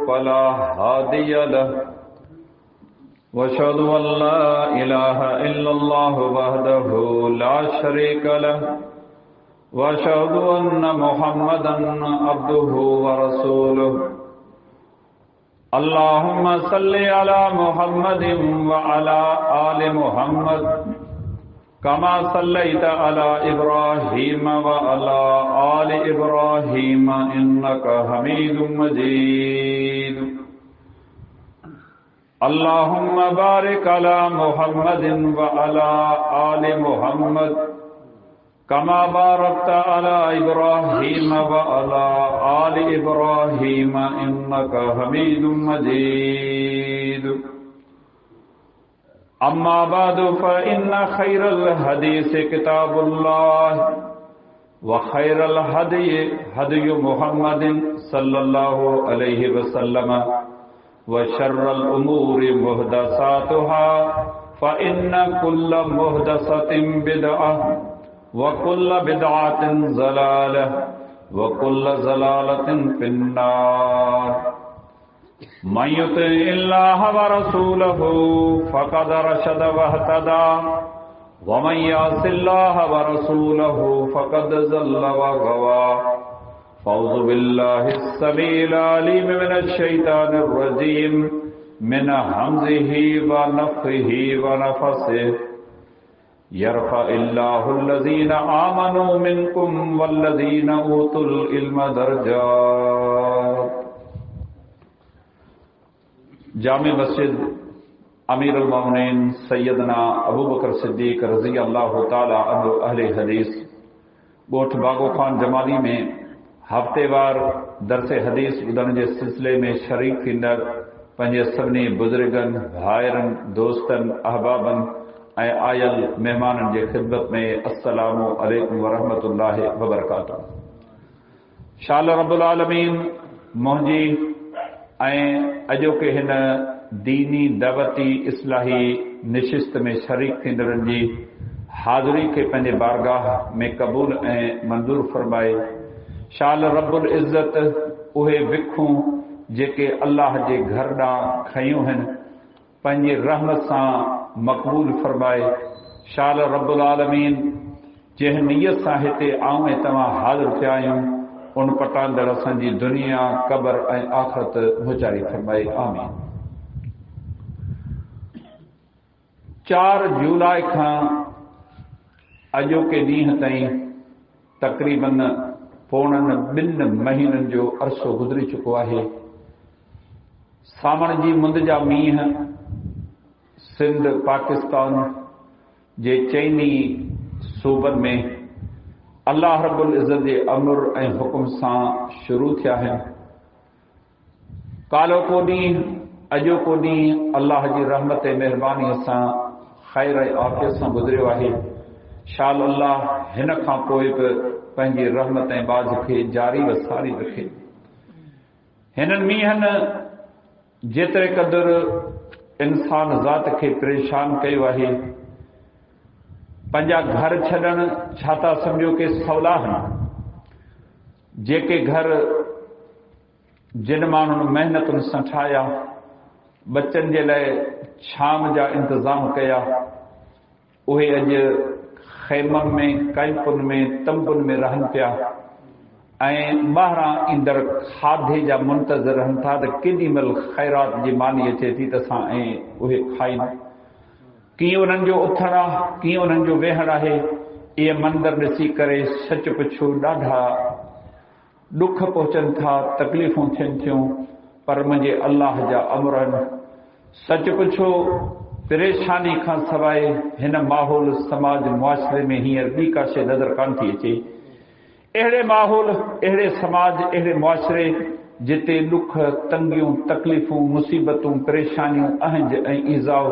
فلا هادي له وأشهد أن لا إله إلا الله وحده لا شريك له وأشهد أن محمدا عبده ورسوله اللهم صل على محمد وعلى آل محمد كما صليت على إبراهيم وعلى آل إبراهيم إنك حميد مجيد اللهم بارك على محمد وعلى آل محمد كما باركت على إبراهيم وعلى آل إبراهيم إنك حميد مجيد أما بعد فإن خير الحديث كتاب الله وخير الهدي هدي محمد صلى الله عليه وسلم وشر الأمور محدثاتها فإن كل محدثة بدعة وكل بدعة ضلالة وكل ضلالة في النار من يطع الله ورسوله فقد رشد واهتدى ومن يعص الله ورسوله فقد ضل وغوى فأعوذ بالله السميع العليم من الشيطان الرجيم من همزه ونفخه ونفثه يرفع الله الذين آمنوا منكم والذين أوتوا العلم درجات जामे मस्जिद अमीर अल मोमिनीन सैयदना अबू बकर सिद्दीक रज़ी अल्लाह ताला अन्हु अहले हदीस ॻोठ बागो खान जमाली में हफ़्तेवार दरस हदीस ॿुधण जे सिलसिले में शरीक थींदड़ पंहिंजे सभिनी बुज़ुर्गनि भाइरनि दोस्तनि अहबाबनि ऐं आयल महिमाननि जे ख़िदमत में अस्सलामु अलैकुम वरहमतुल्लाहि वबरकातुहू। शाल रब्बुल आलमीन मुंहिंजी ऐं अॼोके हिन दीनी दावती इस्लाही निशिस्त में शरीक थींदड़नि जी हाज़िरी खे पंहिंजे बारगाह में क़बूल ऐं मंज़ूर फरमाए। शाल रब्बुल इज़्ज़त उहे विखूं जेके अल्लाह जे घर ॾांहुं खयूं आहिनि पंहिंजी रहमत सां मक़बूल फरमाए। शाल रब्बुल आलमीन जंहिं नियत सां हिते आऊं ऐं तव्हां हाज़िर थिया आहियूं उन पटांदड़ असांजी दुनिया क़बर ऐं आख़िरत मुचारी फरमाए आमीन। 4 जुलाई खां अॼोके ॾींहं ताईं तक़रीबन पोणनि 2 महीननि जो अरसो गुज़री चुको आहे। सावण जी मुंद जा मींहं सिंध पाकिस्तान जे चइनी सूबनि में अल्लाह रब्बुल इज़्ज़त जे अमर ऐं हुकुम सां शुरू थिया आहिनि। कालो को ॾींहुं अॼोको ॾींहुं अल्लाह जी रहमत ऐं महिरबानीअ सां ख़ैर ऐं आफ़ियत सां गुज़रियो आहे। शाल अल्लाह हिन खां पोइ बि पंहिंजी रहमत ऐं बाज़ खे जारी व सारी रखे। हिननि मींहनि जेतिरे क़दुरु इंसान ज़ात खे परेशान कयो आहे पंहिंजा घर छॾण छा था सम्झो कि सवला आहिनि। जेके घर जिन माण्हुनि महिनतुनि सां ठाहिया बच्चनि जे लाइ छांव जा इंतज़ाम कया उहे अॼु ख़ैमनि में कैंपुनि में तंबुनि में रहनि पिया ऐं ॿाहिरां ईंदड़ खाधे जा मुंतज़र रहनि था त केॾी महिल ख़ैरात जी मानी अचे थी त असां ऐं उहे खाइनि। कीअं उन्हनि जो उथणु आहे कीअं उन्हनि जो वेहणु आहे इहे मंदर ॾिसी करे सच पुछो ॾाढा ॾुख पहुचनि था तकलीफ़ूं थियनि थियूं पर मुंहिंजे अल्लाह जा अमर आहिनि। सच पुछो परेशानी खां सवाइ हिन माहौल समाज मुआशिरे में हींअर ॿी का शइ नज़र कान थी अचे। अहिड़े माहौल अहिड़े समाज अहिड़े मुआशिरे जिते ॾुख तंगियूं तकलीफ़ूं मुसीबतूं परेशानियूं अहंज ऐं ईज़ाउ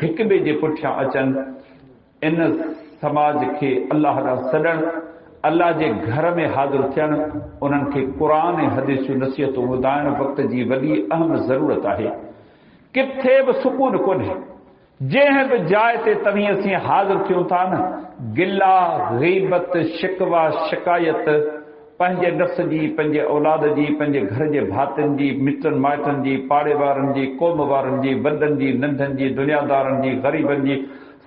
हिक ॿिए जे पुठियां अचनि इन समाज खे अल्लाह ॾांहुं सॾणु अल्लाह जे घर में हाज़िर थियणु उन्हनि खे क़ुरान ऐं हदीसूं नसीहतूं ॿुधाइण वक़्त जी वॾी अहम ज़रूरत आहे। किथे बि सुकून कोन्हे जंहिं बि जाइ ते तव्हीं असीं हाज़िर थियूं था न गिला गीबत शिकवा शिकायत पंहिंजे नफ़्स जी, पंहिंजे औलाद जी, पंहिंजे घर जे भातियुनि जी, मित्रनि माइटनि जी, पाड़े वारनि जी, क़ौम वारनि जी, वॾनि जी, नंढनि जी, दुनियादारनि जी, ग़रीबनि जी,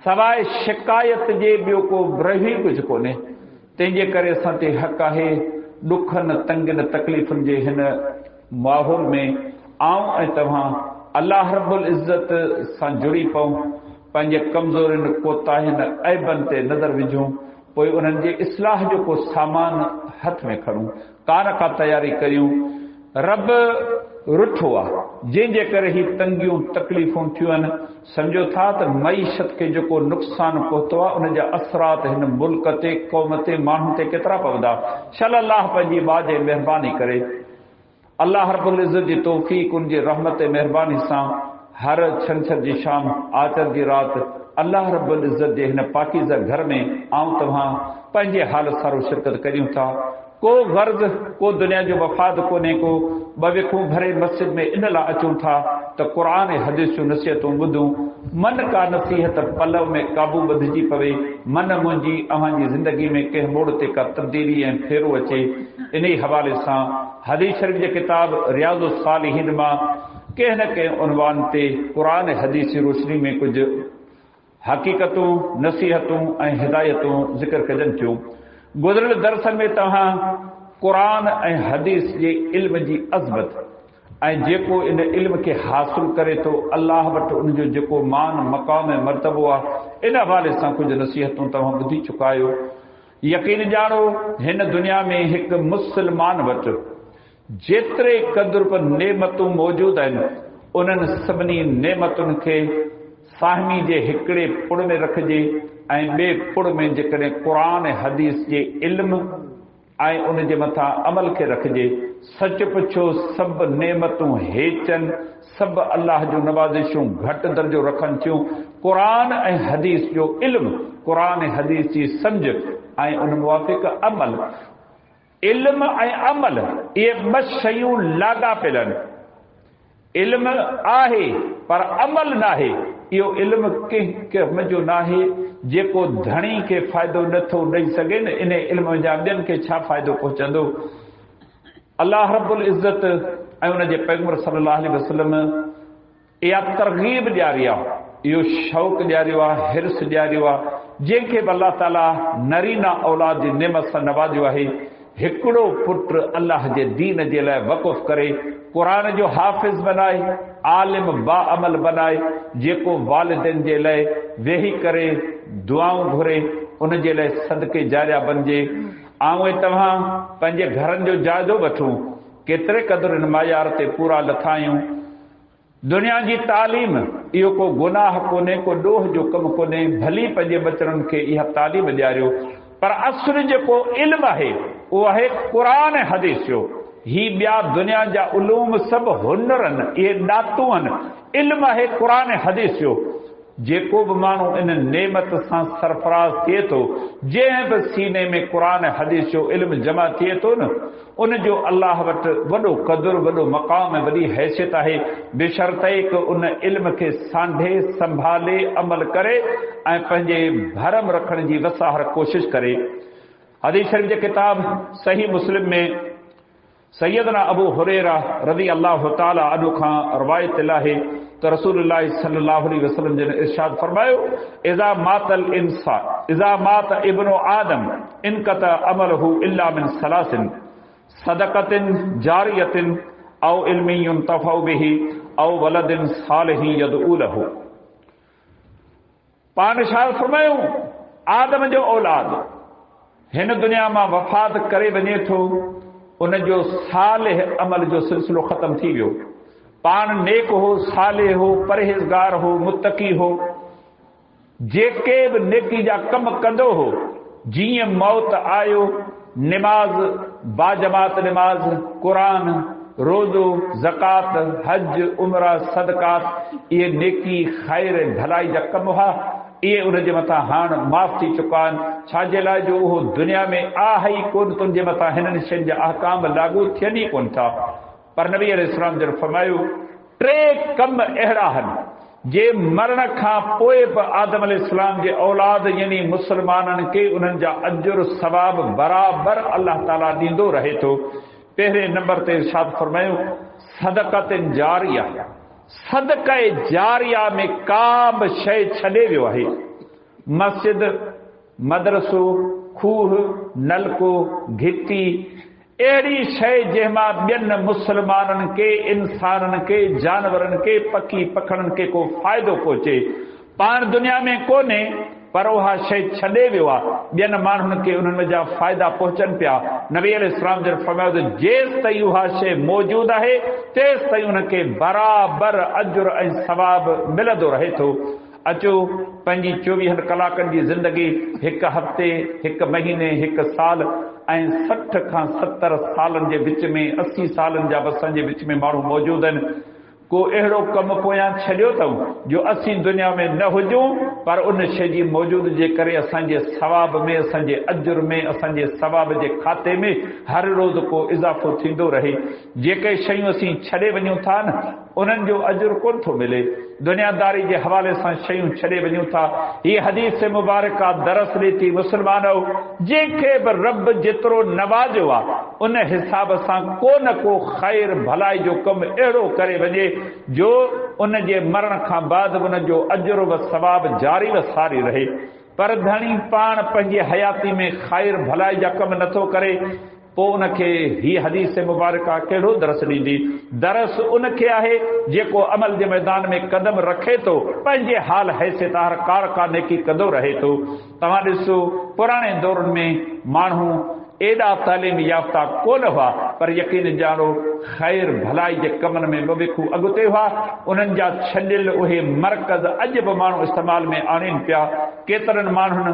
सवाइ शिकायत जे ॿियो को रही कुझु कोन्हे। तंहिंजे करे असां ते हक़ आहे ॾुखनि तंगनि तकलीफ़ुनि जे हिन माहौल में आऊं ऐं तव्हां अल्लाह रब्बुल इज़्ज़त सां जुड़ी पऊं, पंहिंजे कमज़ोरियुनि कोताहियुनि ऐबनि ते नज़र विझूं, पोइ उन्हनि जे इस्लाह जो को सामान हथ में खणूं, कान का तयारी करियूं। रब रुठो आहे, जंहिंजे करे ही तंगियूं तकलीफ़ूं थियूं आहिनि। सम्झो था त मईशत खे जेको नुक़सान पहुतो आहे उन जा असरात हिन मुल्क ते, क़ौम ते, माण्हुनि ते केतिरा पवंदा। शल अल्लाह पंहिंजी बाजे महिरबानी करे, अल्लाह रब्बुल इज़्ज़त जी तौफ़ीक़, उन जी रहमत महिरबानी सां हर छंछर जी शाम, आचर जी राति अल्लाह रब्बुल इज़्ज़त जे हिन पाकीज़ा घर में आऊं तव्हां पंहिंजे हाल सारो शिरकत करियूं था। को गर्ज़, को दुनिया जो मफ़ाद कोन्हे, को बविखूं भरे मस्जिद में इन लाइ अचूं था त क़ुरान ऐं हदीस जूं नसीहतूं ॿुधूं। मन का नसीहत पलव में काबू ॿधिजी पवे, मन मुंहिंजी अव्हांजी ज़िंदगी में कंहिं मोड़ ते का तब्दीली ऐं फेरो अचे। इन ई हवाले सां हदीस शरीफ़ जे किताब रियाज़ुस सालिहीन मां कंहिं न कंहिं उनवान ते क़ुरान ऐं हदीस जी रोशनी में कुझु हक़ीक़तूं, नसीहतूं ऐं हिदायतूं ज़िक्र कजनि थियूं। गुज़िरियल दरसनि में तव्हां क़ुरान ऐं हदीस जे इल्म जी अज़मत ऐं जेको इन इल्म खे हासिल करे थो अल्लाह वटि उनजो जेको मान मक़ाम ऐं मर्तबो आहे, इन हवाले सां कुझु नसीहतूं तव्हां ॿुधी चुका आहियो। यकीन ॼाणो हिन दुनिया में हिकु मुस्लमान वटि जेतिरे क़दुर पर नेमतूं मौजूदु आहिनि, उन्हनि सभिनी नेमतुनि खे साहिमी जे हिकिड़े पुड़ में रखिजे ऐं ॿिए पुड़ में जेकॾहिं क़ुरान ऐं हदीस जे इल्म ऐं उन जे मथां अमल खे रखिजे। सच पुछो, सभु नेमतूं हेचनि, सभु अल्लाह जूं नवाज़िशूं घटि दर्जो रखनि थियूं। क़ुरान ऐं हदीस जो इल्म, क़ुरान ऐं हदीस जी सम्झ ऐं उन मुवाफ़िक़ अमल, इल्म ऐं अमल इहे ॿ शयूं लाॻापियल आहिनि। इल्म आहे पर अमल नाहे। इहो इल्म कंहिं कम जो नाहे जेको धणी खे फ़ाइदो नथो ॾेई सघे न, इन इल्म जा ॿियनि खे छा फ़ाइदो पहुचंदो। अल्लाह रब्बुल इज़्ज़त ऐं उन जे पैगंबर सल्लल्लाहु अलैहि वसल्लम इहा तरग़ीब ॾियारी आहे, इहो शौक़ु ॾियारियो आहे, हिर्स ॾियारियो आहे, जंहिंखे बि अल्लाह ताला नरीना औलाद जी नेमत सां नवाज़ियो आहे। हिकिड़ो पुटु अल्लाह जे दीन जे लाइ वक़ुफ़ करे, क़ुरान जो हाफ़िज़ बनाए, आलिम बाअमल बनाए, जेको वालिदैन जे लाइ वेही करे दुआऊं घुरे, उन जे लाइ सदके जारिया बणिजे। ऐं तव्हां पंहिंजे घरनि जो जाइज़ो वठूं, केतिरे क़दुरु हिन मयार ते पूरा लथा आहियूं। दुनिया जी तालीम इहो को गुनाह कोन्हे, को ॾोह जो कमु कोन्हे, भली पंहिंजे बचड़नि खे इहा तालीम ॾियारियो। पर असुल जेको इल्म आहे उहो आहे क़ुरान ऐं हदीस जो। ही ॿिया दुनिया जा उलूम सभु हुनर आहिनि, इहे ॾातूं आहिनि। इल्म आहे क़ुरान ऐं हदीस जो। जेको बि माण्हू इन नेमत सां सरफराज़ थिए थो, जंहिं बि सीने में क़ुरान ऐं हदीस जो इल्म जमा थिए थो न, उनजो अल्लाह वटि वॾो क़दुरु, वॾो मक़ाम ऐं वॾी हैसियत आहे, बेशर्ते कि उन इल्म खे सांढे, संभाले, अमल करे ऐं पंहिंजे भरम रखण जी वसाहर कोशिश करे। हदीस शरीफ़ जे किताब सही मुस्लिम में सैयदना अबू हुरैरा रज़ी अल्लाह ताला अन्हु खां रवायत आहे त रसूलुल्लाह सल्लल्लाहु अलैहि वसल्लम जिन इरशाद फरमायो, इज़ा मातल इंसान, इज़ा मात इब्नु आदम इनकता अमलहु इल्ला मिन सलासिन सदक़तिन जारियतिन औ इल्मिन युंतफ़उ बिही औ वलदिन सालिहिन यदऊ लहु। पाण इरशाद फरमायो, आदम जो औलाद हिन दुनिया मां वफ़ात करे वञे थो, उनजो सालिह अमल जो सिलसिलो ख़त्म थी वियो। पाण नेक हो, सालिह हो, परहेज़गार हो, मुत्तकी हो, जेके बि नेकी जा कम कंदो हो, जीअं मौत आयो, निमाज़, बाजमात निमाज़, क़ुरान, रोज़ो, ज़कात, हज, उमरा, सदकात, इहे नेकी ख़ैर भलाई जा कम हुआ, इहे उन जे मथां हाणे माफ़ थी चुका आहिनि। छाजे लाइ जो उहो दुनिया में आहे ई कोन, तुंहिंजे मथां हिननि शयुनि जा अहकाम लागू थियनि ई कोन था। पर नबी अलैहिस्सलाम जन फरमायो, टे कम अहिड़ा आहिनि जे मरण खां पोइ बि आदम अलैहिस्सलाम जे औलाद यानी मुस्लमाननि खे उन्हनि जा अजुर सवाब बराबर अल्लाह ताला ॾींदो रहे थो। पहिरें नंबर ते इरशाद फरमायो सदक़तिन जारिया, सदक़े जारिया में का बि शइ छॾे वियो आहे, मस्जिद, मदरसो, खूह, नलको, घिटी, अहिड़ी शइ जंहिंमां ॿियनि मुस्लमाननि खे, इंसाननि खे, जानवरनि खे, पखी पखड़नि खे को फ़ाइदो पहुचे, पाण दुनिया में कोन्हे पर उहा शइ छॾे वियो आहे, ॿियनि माण्हुनि खे उन्हनि जा फ़ाइदा पहुचनि पिया। नबी अलैहिस्सलाम जन फरमायो त जेसि ताईं उहा शइ मौजूदु आहे तेसि ताईं उनखे बराबरि अजुर ऐं सवाब मिलंदो रहे थो। अचो पंहिंजी 24 कलाकनि जी ज़िंदगी हिकु हफ़्ते, हिकु महीने, हिकु साल ऐं 60 खां 70 सालनि जे विच में, 80 सालनि जा बि असांजे विच में माण्हू मौजूदु आहिनि। को अहिड़ो कमु पोयां छॾियो अथऊं जो असीं दुनिया में न हुजूं पर उन शइ जी मौजूदु जे करे असांजे सवाब में, असांजे अजुर में, असांजे सवाब जे खाते में हर रोज़ को इज़ाफ़ो थींदो रहे। जेके शयूं असीं छॾे वञूं था न उन्हनि जो अजुर कोन थो मिले, दुनियादारी जे हवाले सां शयूं छॾे वञूं था। हीअ हदीस मुबारका दरस ॾे थी मुस्लमानो, जंहिंखे बि रब जेतिरो नवाज़ियो आहे उन हिसाब सां को न को ख़ैर भलाई जो कमु अहिड़ो करे वञे जो उन जे मरण खां बाद उन जो अजुर व सवाब जारी व सारी रहे। पर धणी पाण पंहिंजी हयाती में ख़ैर भलाई जा कम नथो करे, पोइ उनखे ही हदीस मुबारका कहिड़ो दरस ॾींदी? दरस उनखे आहे जेको अमल जे मैदान में कदम रखे थो, पंहिंजे हाल हैसियत हर कार नेकी कंदो रहे थो। तव्हां ॾिसो पुराणे दौरनि में माण्हू एॾा तालीम याफ़्ता कोन हुआ पर यकीन ॼाणो ख़ैर भलाई जे कमनि में मुबिखू अॻिते हुआ। उन्हनि जा छॾियल उहे मर्कज़ अॼु बि माण्हू इस्तेमाल में आणीनि पिया। केतिरनि माण्हुनि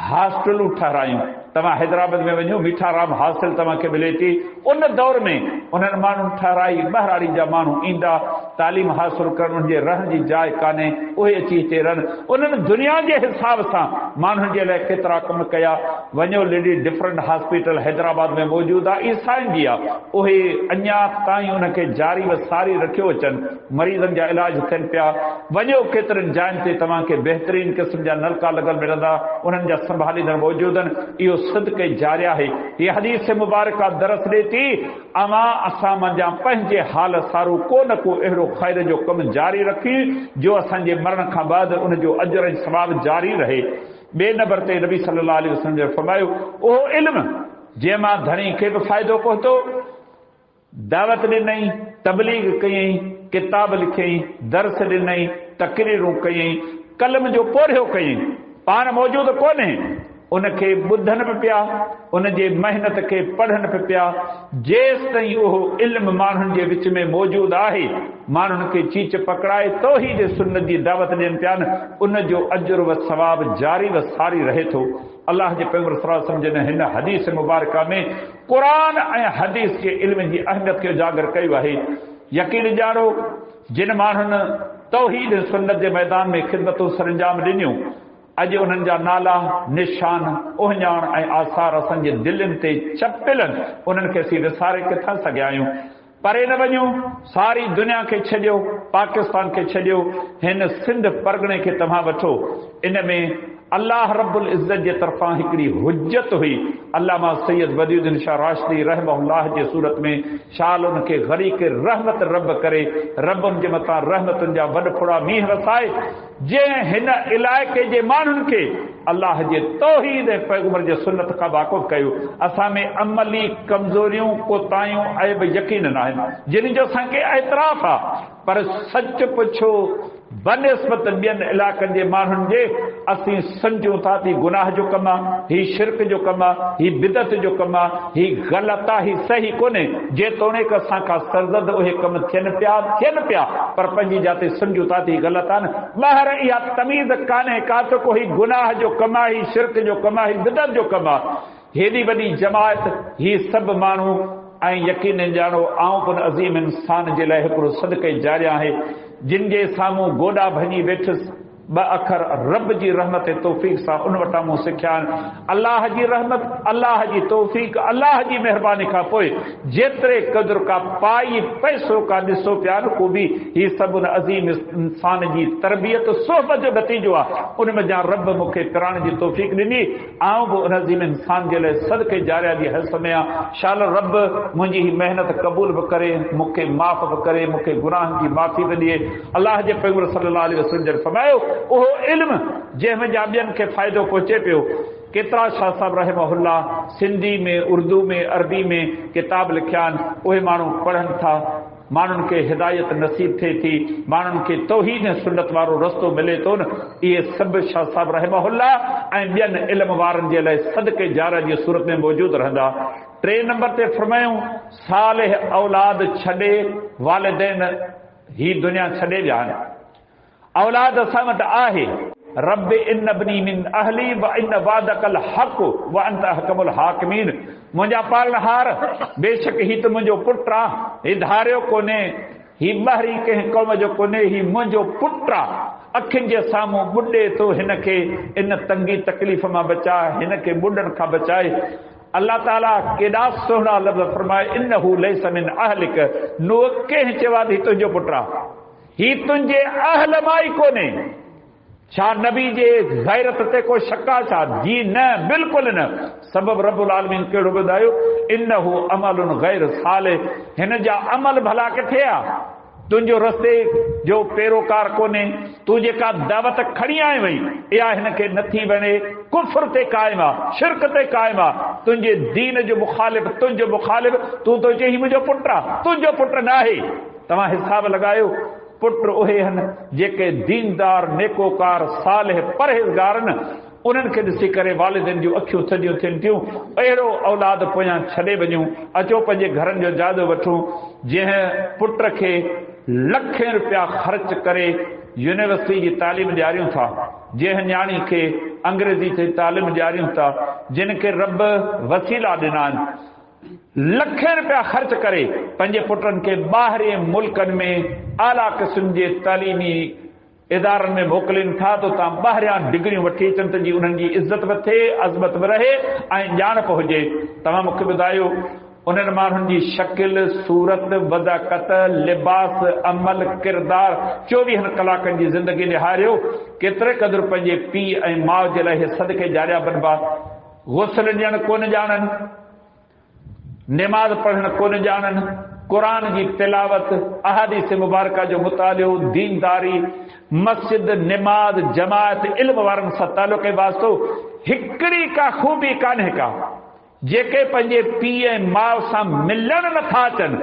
हॉस्टलूं ठारायूं, तव्हां हैदराबाद में वञो मीठाराम हॉस्टल तव्हांखे मिले थी, उन दौर में उन्हनि माण्हुनि ठाराई, ॿाहिराड़ी जा माण्हू ईंदा तालीम हासिल करण, उनजे रहण जी जाइ कान्हे, उहे अची हिते रहनि। उन्हनि दुनिया जे हिसाब सां माण्हुनि जे लाइ केतिरा कम कया। वञो लेडी डिफरेंट हॉस्पिटल हैदराबाद में मौजूदु आहे, ईसाइनि जी आहे, उहे अञा ताईं उनखे जारी व सारी रखियो अचनि, मरीज़नि जा इलाज थियनि पिया। वञो केतिरनि जाइनि ते तव्हांखे बहितरीन क़िस्म जा नलका लॻल मिलंदा, उन्हनि जा संभालींदड़ मौजूदु आहिनि। इहो सदक़े जारिया आहे। हीअ हदीस मुबारका दरस ॾे थी असां मंझां पंहिंजे हाल सारो को न को अहिड़ो ख़ैर जो कमु जारी रखी जो असांजे मरण खां बाद उन जो अजुर ऐं सवाब जारी रहे। ॿिए नंबर ते नबी सल्लल्लाहु अलैहि वसल्लम जो फरमायो उहो इल्मु जंहिंमां धणी खे बि फ़ाइदो पहुतो, दावत ॾिनई, तबलीग कयईं, किताब लिखियईं, दर्स ॾिनई, तकरीरूं कयईं, कलम जो पोरियो कयईं, पाण मौजूदु कोन्हे उनखे ॿुधनि बि पिया, उनजे महिनत खे पढ़नि बि पिया। जेसि ताईं उहो इल्मु माण्हुनि जे विच में मौजूदु आहे, माण्हुनि खे चीच पकड़ाए तौहीद सुन्नत जी दावत ॾियनि पिया न, उन जो अजुर व सवाब जारी व सारी रहे थो। अल्लाह जे पैगंबर सल्लल्लाहु अलैहि वसल्लम हिन हदीस मुबारका में क़ुरान ऐं हदीस जे इल्म जी अहमियत खे उजागर कयो आहे। यकीन ॼाणो जिन माण्हुनि तौहीद सुन्नत जे मैदान में ख़िदमतूं सरंजाम ॾिनियूं, अॼु उन्हनि जा नाला, निशान, उहिञाण ऐं आसार असांजे दिलनि ते चपियल आहिनि। उन्हनि खे असीं विसारे किथां सघिया आहियूं? परे न वञो, सारी दुनिया खे छॾियो, पाकिस्तान खे छॾियो, हिन सिंध परगणे खे तव्हां वठो। इन में अल्लाह रब्बुल इज़्ज़त जे तरफ़ां हिकिड़ी हुज्जत हुई। अल्लामा सैयद बदियुद्दीन शाह राशिदी रहमहुल्लाह जे सूरत में शाल उनखे गरीक़ रहमत रब करे, रब उन जे मथां रहमतुनि जा वॾ फुड़ा मींहं वसाए, जंहिं हिन इलाइक़े जे माण्हुनि खे अल्लाह जे तौहीद ऐं पैगंबर जे सुन्नत खां वाक़ुफ़ कयो। असां में अमली कमज़ोरियूं, कोताहियूं, ऐब यकीन न आहिनि जिन जो असांखे एतिराफ़ आहे, पर सच पुछो बनिस्बत ॿियनि इलाइक़नि जे माण्हुनि जे असीं सम्झूं था त गुनाह जो कमु आहे, ही शिरक जो कमु आहे, ही बिदत जो कमु आहे, ही ग़लति आहे, ही सही कोन्हे। जेतोणीकि असांखां सरज़द उहे कम थियनि पिया पर पंहिंजी जाते सम्झूं था त ही ग़लति आहे न। ॿाहिरि इहा तमीज़ कान्हे का त को ही गुनाह जो कमु आहे, ही शिरक जो कमु आहे, ही बिदत जो कमु आहे। हेॾी वॾी जमायत, ही सभु माण्हू ऐं यकीन ॼाणो आऊं पिण अज़ीम इंसान जे लाइ हिकिड़ो सदक़े जारिया आहे, जिन जे साम्हूं गोॾा भञी वेठुसि, ब अखर रब जी रहमत तौफ़ीक़ सां उन वटां मूं सिखिया अल्लाह जी रहमत, अल्लाह जी तौफ़ीक़, अल्लाह जी महिरबानी खां पोइ जेतिरे क़दुर का पाई पैसो का ॾिसो पिया न को बि ही सभु उन अज़ीम इंसान जी तरबियत सोहबत जो नतीजो आहे। उन में जा रब मूंखे करण जी तौफ़ीक़ ॾिनी, आउं बि उन अज़ीम इंसान जे लाइ सदके जारिया जी हैस में आहियां। शाल रब मुंहिंजी ही महिनत क़बूल बि करे, मूंखे माफ़ बि करे, मूंखे गुनाहनि जी माफ़ी बि ॾिए। अल्लाह जे पैगंबर सल्लल्लाहु अलैहि वसल्लम जन फरमायो उहो इल्म जंहिंमें जा ॿियनि खे फ़ाइदो पहुचे पियो। केतिरा शाह साहब रहमहुल्लाह सिंधी में, उर्दू में, अरबी में किताब लिखिया आहिनि, उहे माण्हू पढ़नि था, माण्हुनि खे हिदायत नसीब थिए थी, माण्हुनि खे तौहीद ऐं सुन्नत वारो रस्तो मिले थो न। इहे सभु शाह साहब रहमहुल्लाह ऐं ॿियनि इल्म वारनि जे लाइ सदके जारिया जी सूरत में मौजूदु रहंदा। 3 नंबर ते फरमायूं सालिह औलाद छॾे वालिदैन ही दुनिया छॾे विया आहिनि। औलाद असां वटि आहे। रब इन अबनी मिन अहली व इन वादकल हक़ व अंत अहकमुल हाकिमीन। मुंहिंजा पालनहार बेशक ही त मुंहिंजो पुटु आहे, ही धारियो कोन्हे, ही ॿाहिरी कंहिं क़ौम जो कोन्हे, ही मुंहिंजो पुटु आहे। अखियुनि जे साम्हूं ॿुॾे थो, हिन खे इन तंगी तकलीफ़ मां बचाए, हिन खे ॿुॾनि खां बचाए। अल्लाह ताला केॾा सुहिणा लफ़्ज़ फरमाए इन्नहू लैस मिन अहलिक। नूह कंहिं चयो आहे ही तुंहिंजो पुटु आहे, ही तुंहिंजे अहल मां ई कोन्हे। छा नबी जे गैरत ते को शक आहे छा? जी न, बिल्कुलु न। सबब रब्बुल आलमीन कहिड़ो ॿुधायो इन्नहू अमलुन गैर सालिह। हिन जा अमल भला किथे आहे? तुंहिंजो रस्ते जो पैरोकार कोन्हे। तूं जेका दावत खणी आई वई इहा हिन खे नथी वणे, कुफ्र ते क़ाइम आहे, शिरक ते क़ाइम आहे, तुंहिंजे दीन जो मुखालिफ़, तुंहिंजो मुखालिफ़। तूं थो चई मुंहिंजो पुटु आहे, तुंहिंजो पुटु न आहे। तव्हां हिसाब लॻायो, पुट उहे आहिनि जेके दीनदार, नेकोकार, सालिह, परहेज़गार आहिनि। उन्हनि खे ॾिसी करे वालिदनि जूं अखियूं थधियूं थियनि थियूं। अहिड़ो औलाद पोयां छॾे वञूं। अचो पंहिंजे घरनि जो जाइज़ो वठूं। जंहिं पुट खे लखें रुपया ख़र्च करे यूनिवर्सिटी जी तालीम ॾियारियूं था, जंहिं न्याणी खे अंग्रेज़ी जी तालीम ॾियारियूं था, जिन खे रब वसीला ॾिना आहिनि, लखें रुपया ख़र्च करे पंहिंजे पुटनि खे ॿाहिरि मुल्कनि में आला क़िस्म जे तालीमी इदारनि में मोकिलीनि था, तो तव्हां ॿाहिरियां डिग्रियूं वठी अचनि त जी उन्हनि जी इज़त बि थिए, अज़मत बि रहे ऐं ॼाणप हुजे। तव्हां मूंखे ॿुधायो उन्हनि माण्हुनि जी शकिल, सूरत, वज़ाकत, लिबास, अमल, किरदार 24 कलाकनि जी ज़िंदगी निहारियो। केतिरे क़दुरु पंहिंजे पीउ ऐं माउ जे लाइ सदके जारिया बनबा। गुस्ल ॾियणु कोन ॼाणनि, निमाज़ पढ़णु कोन ॼाणनि, क़ुरान जी तिलावत, अहादीस मुबारका जो मुतालियो, दीनदारी, मस्जिद, निमाज़, जमात, इल्म वारनि सां तालुक़ वास्तो हिकिड़ी का खूबी कान्हे का। जेके पंहिंजे पीउ ऐं माउ सां मिलण नथा अचनि,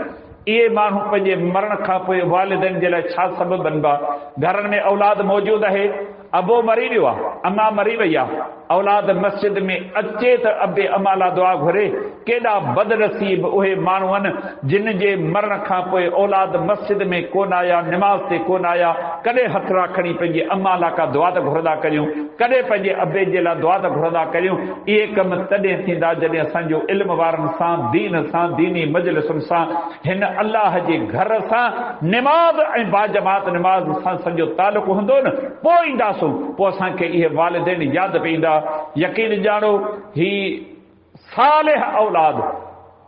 इहे माण्हू पंहिंजे मरण खां पोइ वालिदनि जे लाइ छा सबब बनबा? घरनि में औलाद मौजूदु आहे, अबो मरी वियो आहे, अमा मरी वई आहे, औलाद मस्जिद में अचे त अबे अमा ला दुआ घुरे। केॾा बदनसीब उहे माण्हू आहिनि जिन जे मरण खां पोइ औलाद मस्जिद में कोन आया, निमाज़ ते कोन आया। कॾहिं हथरा खणी पंहिंजे अमा ला का दुआ त घुरंदा करियूं, कॾहिं पंहिंजे अबे जे लाइ दुआ त घुरंदा करियूं। इहे कम तॾहिं थींदा जॾहिं असांजो इल्म वारनि सां, दीन सां, दीनी मजलिसुनि सां, हिन अल्लाह जे घर सां, निमाज़ ऐं बाजमात निमाज़ सां सॼो तालुक़ हूंदो न, पोइ ईंदासूं। पोइ असांखे इहे वालिदैन यादि पईंदा। यकीन ॼाणो ही सालिह औलाद,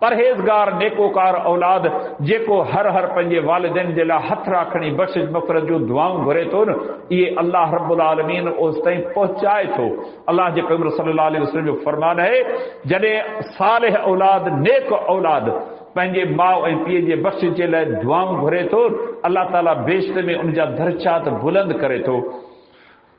परहेज़गार, नेकोकार औलाद जेको हर हर पंहिंजे वालिदैन जे लाइ हथरा खणी बख़्शिश मग़फ़िरत जूं दुआऊं घुरे थो न, इहे अल्लाह रब्बुल आलमीन ओसि ताईं पहुचाए थो। अल्लाह जे पैगंबर सल्लल्लाहु अलैहि वसल्लम जो फरमान आहे, जॾहिं सालिह औलाद, नेक औलाद पंहिंजे माउ ऐं पीउ जे बख़्शिश जे लाइ दुआऊं घुरे थो, अल्लाह ताला बेश्त में उनजा दर्जात बुलंद करे थो।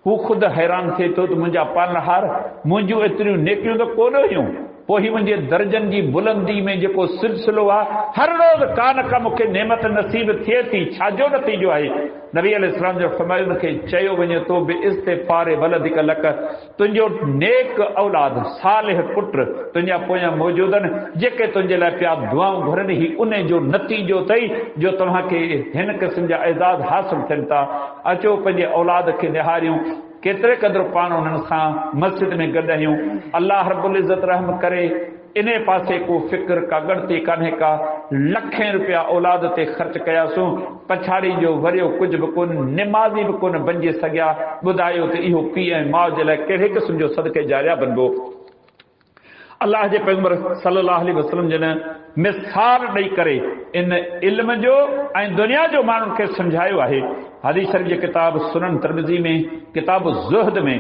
हू ख़ुदि हैरान थिए थो त मुंहिंजा पालनहार मुंहिंजूं एतिरियूं नेकियूं त कोन हुयूं, पोइ मुंहिंजे दर्जनि जी बुलंदी में जेको सिलसिलो आहे, हर रोज़ का न का मूंखे नेमत नसीब थिए थी। छाजो नतीजो आहे? नबी अलैहिस्सलाम जो फरमायो, उनखे चयो वञे थो बि इस्तिग़फ़ार वलदिक लक, तुंहिंजो नेक औलाद, सालिह पुट तुंहिंजा पोयां मौजूदु आहिनि जेके तुंहिंजे लाइ पिया दुआऊं घुरनि। ही उन जो नतीजो अथई जो तव्हांखे हिन क़िस्म जा एज़ाज़ हासिल थियनि था। अचो पंहिंजे औलाद खे निहारियूं, केतिरे क़दुरु पाण उन्हनि सां मस्जिद में गॾु आहियूं। अल्लाह रब्बुल इज़्ज़त रहम करे इन पासे को फिक्र का गणती कान्हे का, लखें रुपया औलाद ते ख़र्च कयासूं, पछाड़ी जो वरियो कुछ भी कोन, निमाज़ी भी कोन बणिजी सघिया। ॿुधायो त इहो पीउ ऐं माउ जे लाइ कहिड़े क़िस्म जो सदके जारिया बनबो। अल्लाह जे पैगंबर सल्लल्लाहु अलैहि वसल्लम जिन मिसाल ॾेई करे इन इल्म जो ऐं दुनिया जो माण्हुनि खे सम्झायो आहे। हदीस शरीफ जे किताब सुनन तिरमिज़ी में किताब ज़ुहद में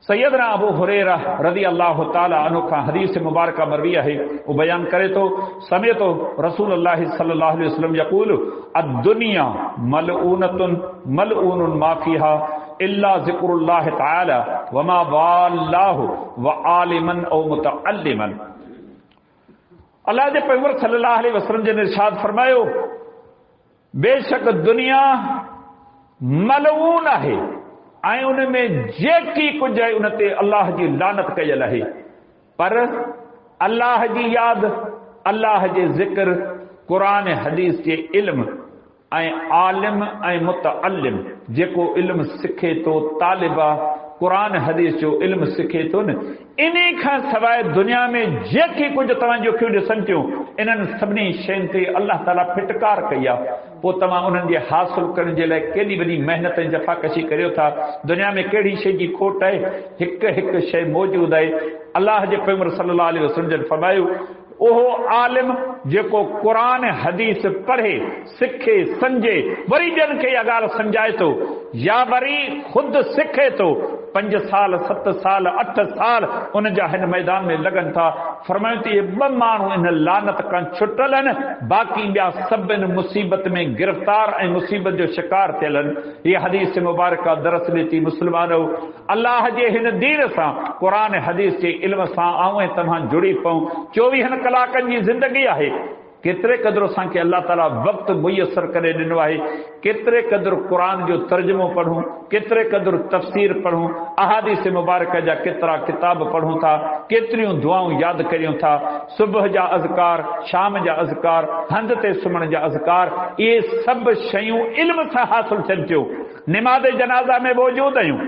सैयदना अबू हुरैरा रज़ी अल्लाह ताला अन्हु खां हदीस मुबारका मरवी आहे। वो बयान करे तो समिअतु रसूलुल्लाह सल्लल्लाहु अलैहि वसल्लम यक़ूल अद्दुनिया मलऊनतुन मलऊनुन मा फीहा इल्ला ज़िक्रुल्लाह तआला वमा वाल्लाहु व आलिमन औ मुतअल्लिमन। अल्लाह जे पैगंबर सल्लल्लाहु अलैहि वसल्लम जिन इरशाद फरमायो, बेशक दुनिया मलऊन आहे ऐं उन में जेकी कुझु आहे उन ते अल्लाह जी लानत कयल आहे। पर अल्लाह जी याद, अल्लाह जे ज़िक्र, क़ुरान हदीस जे इल्म ऐं आलिम ऐं मुतअल्लिम जेको इल्म सिखे थो, तालिबा क़ुरान हदीस जो इल्म सिखे थो न, इन्ही खां सवाइ दुनिया में जेकी कुझु तव्हांजो अखियूं ॾिसनि थियूं, इन्हनि सभिनी शयुनि ते अल्लाह ताला फिटकार कई आहे। पोइ तव्हां उन्हनि जे हासिल करण जे लाइ केॾी वॾी महिनत ऐं जफ़ाकशी करियो था। दुनिया में कहिड़ी शइ जी खोट आहे? हिकु हिकु शइ मौजूदु आहे। अल्लाह जे पैगंबर सल्लल्लाहु अलैहि वसल्लम जन फरमायो, ओहो आलिम जेको क़ुरान हदीस पढ़े, सिखे, सम्झे, वरी ॿियनि खे इहा ॻाल्हि सम्झाए थो, या वरी ख़ुदि सिखे थो, 5 साल 7 साल 8 साल उन जा हिन मैदान में लॻनि था। फरमायो त इहे 2 माण्हू इन लानत खां छुटल आहिनि, बाक़ी ॿिया सभु इन मुसीबत में गिरफ़्तार ऐं मुसीबत जो शिकार थियल आहिनि। हीअ हदीस मुबारका दरस ॾिती मुस्लमानो, अल्लाह जे हिन दीन सां, क़ुरान हदीस जे इल्म सां आऊं ऐं तव्हां जुड़ी पऊं। 24 कलाकनि जी ज़िंदगी आहे। केतिरे क़दुरु असांखे अल्लाह ताला वक़्तु मुयसर करे ॾिनो आहे। केतिरे क़दुरु क़ुरान जो तर्जुमो पढ़ूं, केतिरे क़दुरु तफ़सीर पढ़ूं, अहादीस मुबारक जा केतिरा किताब पढ़ूं था, केतिरियूं दुआऊं यादि करियूं था। सुबुह जा अज़कार, शाम जा अज़कार, हंध ते सुम्हण जा अज़कार, इहे सभु शयूं इल्म सां हासिल थियनि थियूं। निमाज़ जनाज़ा में मौजूदु आहियूं,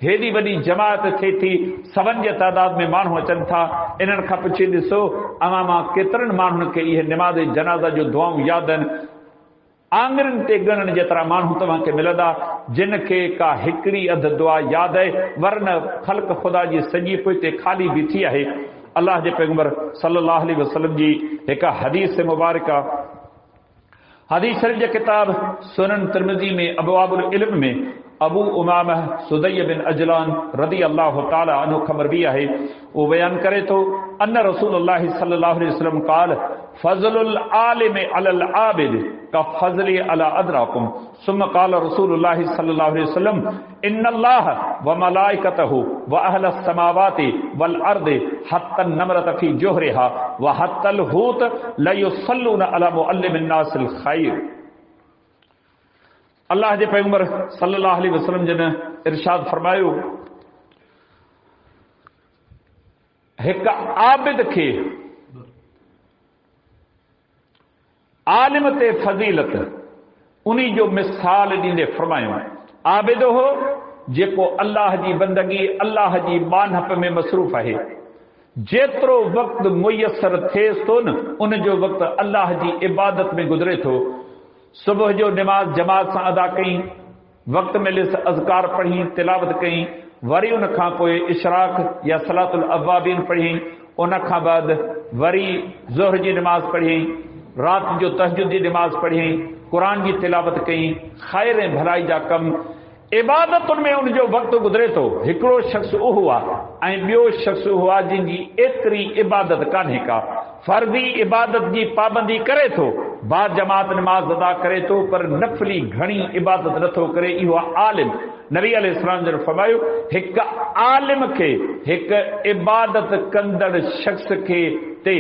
हेॾी वॾी जमात थिए थी, 7 जे तादाद में माण्हू अचनि था। इन्हनि खां पुछी ॾिसो, अवां मां केतिरनि माण्हुनि खे इहे निमाज़ जनाज़ा जो दुआऊं यादि आहिनि? आङुरियुनि ते ॻणण जेतिरा माण्हू तव्हांखे मिलंदा जिन खे का हिकिड़ी अधु दुआ यादि आहे, वरन ख़ल्क़ ख़ुदा जी सॼी पोइ ते ख़ाली बीठी आहे। अल्लाह जे पैगंबर सल्लल्लाहु अलैहि वसल्लम जी हिकु हदीस मुबारका, हदीस शरीफ जे किताब सुनन तिरमिज़ी में अबवाबुल इल्म में अबू उमामा सुदय बिन अजलान रज़ी अल्लाह ताला अन्हु ख़बर भी आहे। वो बयान करे तो अन्न रसूलुल्लाह सल्लल्लाहु अलैहि वसल्लम क़ाल फज़लुल आलिम अलल आबिद का फज़ली अला अदराकुम सुम्मा क़ाल रसूलुल्लाह सल्लल्लाहु अलैहि वसल्लम इन्नल्लाह व मलाइकतहु व अहलस समावाति वल अर्दि हत्ता नमरत फी जुहरिहा व हत्तल हूत ला युसल्लूना अला मुअल्लिमिन नासिल खैर। अल्लाह जे पैगंबर सल्लल्लाहु अलैहि वसल्लम जिन इरशाद फरमायो, हिक आबिद खे आलिम ते फज़ीलत उन्ही जो मिसाल ॾींदे फरमायो, आबिद हो जेको अल्लाह जी बंदगी, अल्लाह जी बानहप में मसरूफ़ आहे। जेतिरो वक़्तु मुयसर थिएसि थो न, उन जो वक़्तु अल्लाह जी इबादत में गुज़रे थो। सुबुह जो निमाज़ जमात सां अदा कई, वक़्तु मिलियसि अज़कार पढ़ी, तिलावत कई, वरी उन खां पोइ इशराक या सलातुल अवाबीन पढ़ी, उन खां बाद वरी ज़ोहर जी निमाज़ पढ़ी, रात जो तहज्जुद जी निमाज़ पढ़ी, क़ुरान जी तिलावत कई, ख़ैर ऐं भलाई जा कम इबादतुनि में उनजो वक़्तु गुज़रे थो। हिकिड़ो शख़्स उहो आहे ऐं ॿियो शख़्स उहो आहे जंहिंजी एतिरी इबादत कान्हे का, फर्ज़ी इबादत जी पाबंदी करे थो, बा जमात नमाज अदा करे थो, पर नफ़ली घणी इबादत नथो करे। इहो आलिम। नबी अलैहिस्सलाम जन फरमायो, हिकु आलिम खे, हिकु इबादत कंदड़ शख़्स खे ते,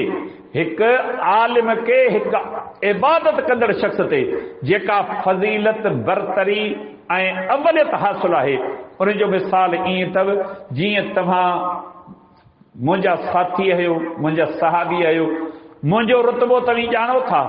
हिकु आलिम खे हिकु इबादत कंदड़ शख़्स ते जेका फज़ीलत, बरतरी ऐं अवलियत हासिल आहे, उन जो मिसाल ईअं अथव जीअं तव्हां मुंहिंजा साथी आहियो, मुंहिंजा सहाबी आहियो। मुंहिंजो रुतबो तव्हीं ॼाणो था,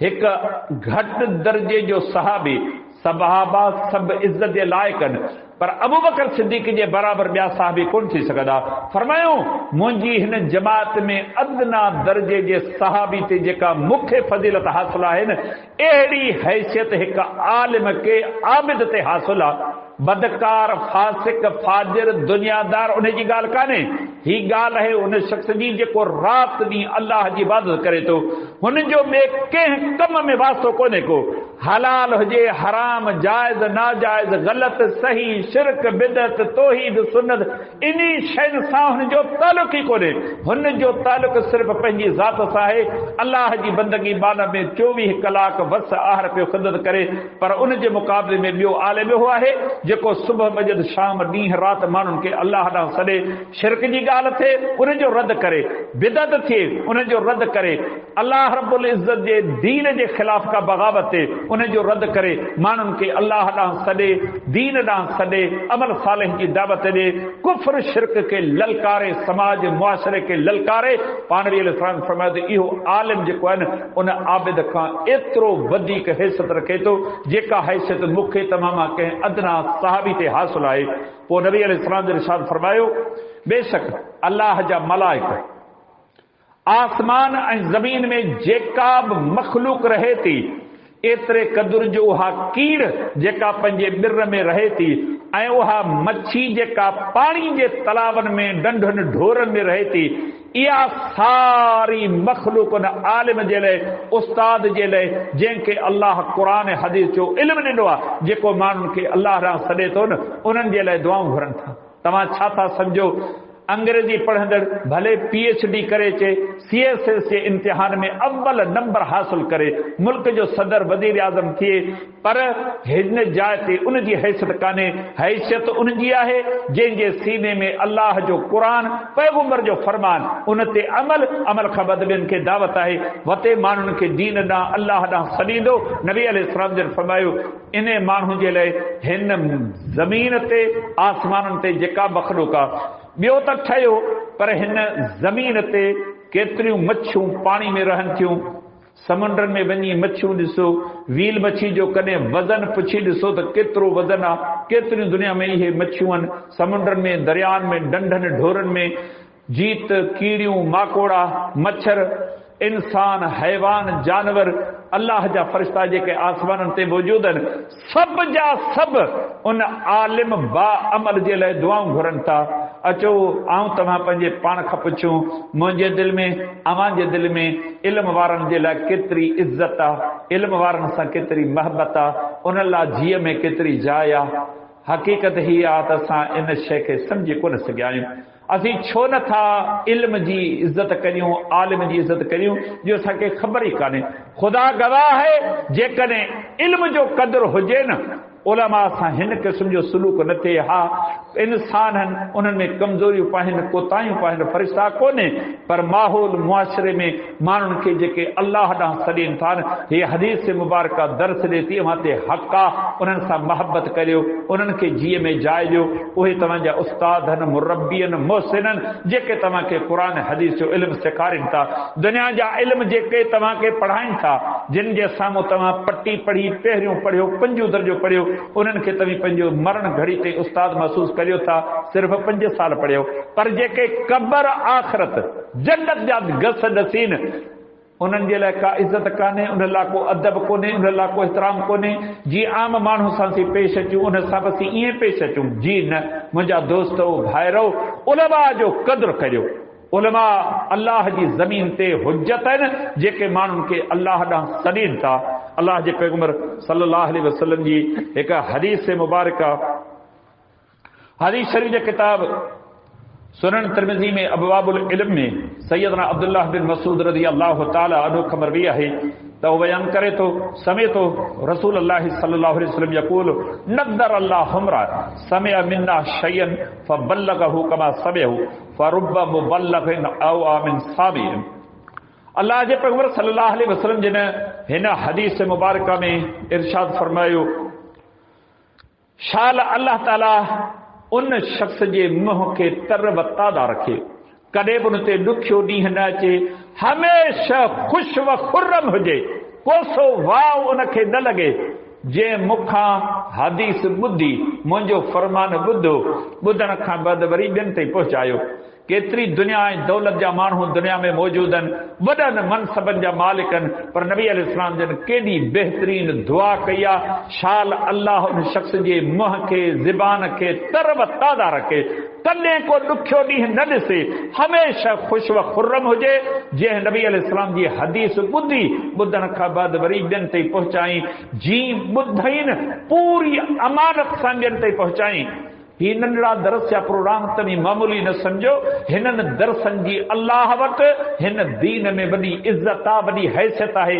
हिकु घटि दर्जे जो सहाबी, सहाबा सभु इज़त जे लाइक़ आहिनि, पर अबू बकर सिद्दीक़ जे बराबर ॿिया साहबी कोन थी सघंदा। फरमायो मुंहिंजी हिन जमात में अदना दर्जे जे सहाबी ते जेका मूंखे फज़ीलत हासिल आहे न, अहिड़ी हैसियत हिक आलिम के आबिद ते हासिल आहे। बदकार, फासिक, फाजिर, दुनियादार उन जी ॻाल्हि कान्हे। ही ॻाल्हि आहे उन शख़्स जी जेको राति ॾींहुं अल्लाह जी इबादत करे थो, हुनजो ॿिए कंहिं कम में वास्तो कोन्हे को। हलाल हुजे हराम, जाइज़ नाजाइज़, ग़लत सही, शिरक बिदअत, तौहीद सुन्नत, इन्ही शयुनि सां हुनजो तालुक़ ई कोन्हे। हुनजो तालुक़ सिर्फ़ पंहिंजी ज़ात सां आहे। अल्लाह जी बंदगी बान में 24 कलाक वस आहर पियो ख़िदमत करे, पर उन जे मुक़ाबले में ॿियो आलिम उहो आहे जेको सुबुह मजिद शाम ॾींहुं राति माण्हुनि खे अल्लाह ॾांहुं सॾे। शिरक जी ॻाल्हि थिए उनजो रद्द करे, बिदअत थिए उनजो रद्द करे, अल्लाह रब्बुल इज़्ज़त जे दीन जे ख़िलाफ़ का बग़ावत थिए उनजो रद्द करे, माण्हुनि खे अल्लाह ॾांहुं सॾे, दीन ॾांहुं सॾे, अमल सालिह जी दावत ॾे, कुफ्र शिरक खे ललकारे, समाज मुआशरे खे ललकारे। पाण नबी अलैहि फरमायो त इहो आलिम जेको आहे न उन आबिद खां एतिरो वधीक हैसियत रखे थो जेका हैसियत मूंखे तमामु कंहिं अदना सहाबी ते हासिल आहे। पोइ नबी अलैहि जो इरशाद फरमायो, बेशक अल्लाह जा मलाइक आसमान ऐं ज़मीन में जेका बि मखलूक रहे थी, एतिरे क़दुर जो उहा कीड़ जेका पंहिंजे ॿिर में रहे थी, ऐं उहा मच्छी जेका पाणी जे तलावनि में डंढुनि ढोरनि में रहे थी, इहा सारी मखलूक उन आलिम जे लाइ, उस्ताद जे लाइ, जंहिंखे अल्लाह क़ुरान ऐं हदीस जो इल्मु ॾिनो आहे, जेको माण्हुनि खे अल्लाह ॾांहुं सॾे थो न, उन्हनि जे लाइ दुआऊं घुरनि था। तव्हां छा था सम्झो, अंग्रेजी पढ़ंदड़ भले PhD करे अचे, CSS जे इम्तिहान में अव्वल नंबर हासिल करे, मुल्क जो सदर वज़ीर आज़म थिए, पर हिन जाइ ते उन जी हैसियत कान्हे। हैसियत उन जी आहे जंहिंजे सीने में अल्लाह जो क़ुरान, पैगंबर जो फरमान, उन ते अमल, अमल खां बाद ॿियनि खे दावत आहे, वते माण्हुनि खे दीन ॾांहुं अल्लाह ॾांहुं सॾींदो। नबी अलैहिस्सलाम जन फरमायो, इन माण्हू जे लाइ हिन ज़मीन ते आसमाननि ते जेका मखलूक आहे, ॿियो त ठहियो, पर हिन ज़मीन ते केतिरियूं मच्छियूं पाणी में रहनि थियूं। समुंडनि में वञी मच्छियूं ॾिसो, व्हील मच्छी जो कॾहिं वज़न पुछी ॾिसो त केतिरो वज़न आहे। केतिरियूं दुनिया में इहे मच्छियूं आहिनि, समुंडनि में, दरियानि में, डंढनि ढोरनि में, जीत, कीड़ियूं, माकोड़ा, मच्छर, इंसान, हैवान, जानवर, अल्लाह जा फरिश्ता जेके आसमाननि ते मौजूद आहिनि, सभ जा सभ उन आलिम बा अमल जे लाइ दुआऊं घुरनि था। अचो आऊं तव्हां पंहिंजे पाण खां पुछूं, मुंहिंजे दिलि में, अव्हां जे दिलि में इल्म वारनि जे लाइ केतिरी इज़त आहे, इल्म वारनि सां केतिरी महबत आहे, उन लाइ जीअ में केतिरी जाइ आहे। हक़ीक़त हीअ आहे त असां इन शइ खे सम्झी कोन सघिया आहियूं। असीं छो नथा इल्म जी इज़त करियूं, आलिम जी इज़त करियूं, जो असांखे ख़बर ई कान्हे। ख़ुदा गवाह आहे, जेकॾहिं इल्म जो क़दुरु हुजे न, उलमा सां हिन क़िस्म जो सलूक न थिए। हा, इंसान आहिनि, उन्हनि में कमज़ोरियूं पाइनि, कोताहियूं पाइनि, फरिश्ता कोन्हे, पर माहौल मुआशरे में माण्हुनि खे जेके अल्लाह ॾांहुं सॾीनि था न, हीअ हदीस मुबारक दर्स ॾिए थी, अव्हां ते हक़ आहे, उन्हनि सां मोहबत करियो, उन्हनि खे जीअ में जाइ ॾियो। उहे तव्हांजा उस्ताद आहिनि, मुरब्बी आहिनि, मोहसिन आहिनि, जेके तव्हांखे क़ुरान हदीस जो इल्मु सेखारीनि था। दुनिया जा इल्म जेके तव्हांखे पढ़ाइनि था, जिन जे साम्हूं तव्हां पटी पढ़ी, पहिरियों पढ़ियो, 5 दर्जो पढ़ियो, उन्हनि खे तव्हां पंहिंजो मरण घड़ी ते उस्ताद महसूस करियो था, सिर्फ़ 5 साल पढ़ियो। पर जेके क़बर, आख़िरत, जन्नत जा गस नसीन, उन्हनि जे लाइ का इज़त कान्हे, उन लाइ को अदब कोन्हे, उन लाइ को एतिराम कोन्हे। जीअं आम माण्हू सां असीं पेश अचूं, उन सां असीं ईअं पेश अचूं। जी न, मुंहिंजा दोस्तो, भाइरो, उलमा जो क़दुरु करियो। उलमा अल्लाह जी ज़मीन ते हुज्जत आहिनि, जेके माण्हुनि खे अल्लाह ॾांहुं सॾीनि था। अल्लाह जे पैगंबर सल्लल्लाहु अलैहि वसल्लम जी हिकु हदीस मुबारक, हदीस शरीफ जे किताब सुनन तिरमिज़ी में अबवाबुल इल्म में सैयदना अब्दुल्लाह बिन मसूद रज़ी अल्लाह ताला अन्हु ख़बर भी आहे त उहो बयान करे थो, समय तो रसूल अल्लाह सल्लल्लाहु अलैहि वसल्लम यक़ूल नद्दर अल्लाह हमरा समिअ मिन्ना शयन फबल्लगहु कमा समिअहु फरुब्ब मुबल्लगिन औ आमिन साबिन। अल्लाह जे पैगंबर सल्लल्लाहु अलैहि वसल्लम जिन हिन हदीस मुबारक में इरशाद फरमायो, शाल अल्लाह ताला उन शख्स जे मुंहं खे तर व ताज़ा रखे, कॾहिं बि उन ते ॾुखियो ॾींहुं न अचे, हमेशा ख़ुशि व खुर्रम हुजे, कोसो वाव उनखे न लॻे। जे मुखां हदीस ॿुधी मुंहिंजो फरमान ॿुधो, ॿुधण खां बाद वरी ॿियनि ताईं पहुचायो। केतिरी दुनिया ऐं दौलत जा माण्हू दुनिया में मौजूद आहिनि, वॾनि मनसबनि जा मालिक आहिनि, पर नबी अलैहि सलाम जन केॾी बहितरीन दुआ कई आहे, शाल अल्लाह उन शख़्स जे मुंहं खे ज़बान खे तरव ताज़ा रखे, कॾहिं को ॾुखियो ॾींहुं न ॾिसे, हमेशह ख़ुशि व खुर्रम हुजे। जंहिं नबी अलैहि सलाम जी हदीस ॿुधी ॿुधण खां बाद वरी ॿियनि ताईं पहुचाई, जीअं ॿुधईं पूरी अमानत सां ॿियनि ताईं पहुचाई। ही नंढड़ा दरस या प्रोग्राम तनी मामूली न सम्झो, हिननि दरसनि जी अल्लाह वटि हिन दीन में वॾी इज़त आहे, वॾी हैसियत आहे,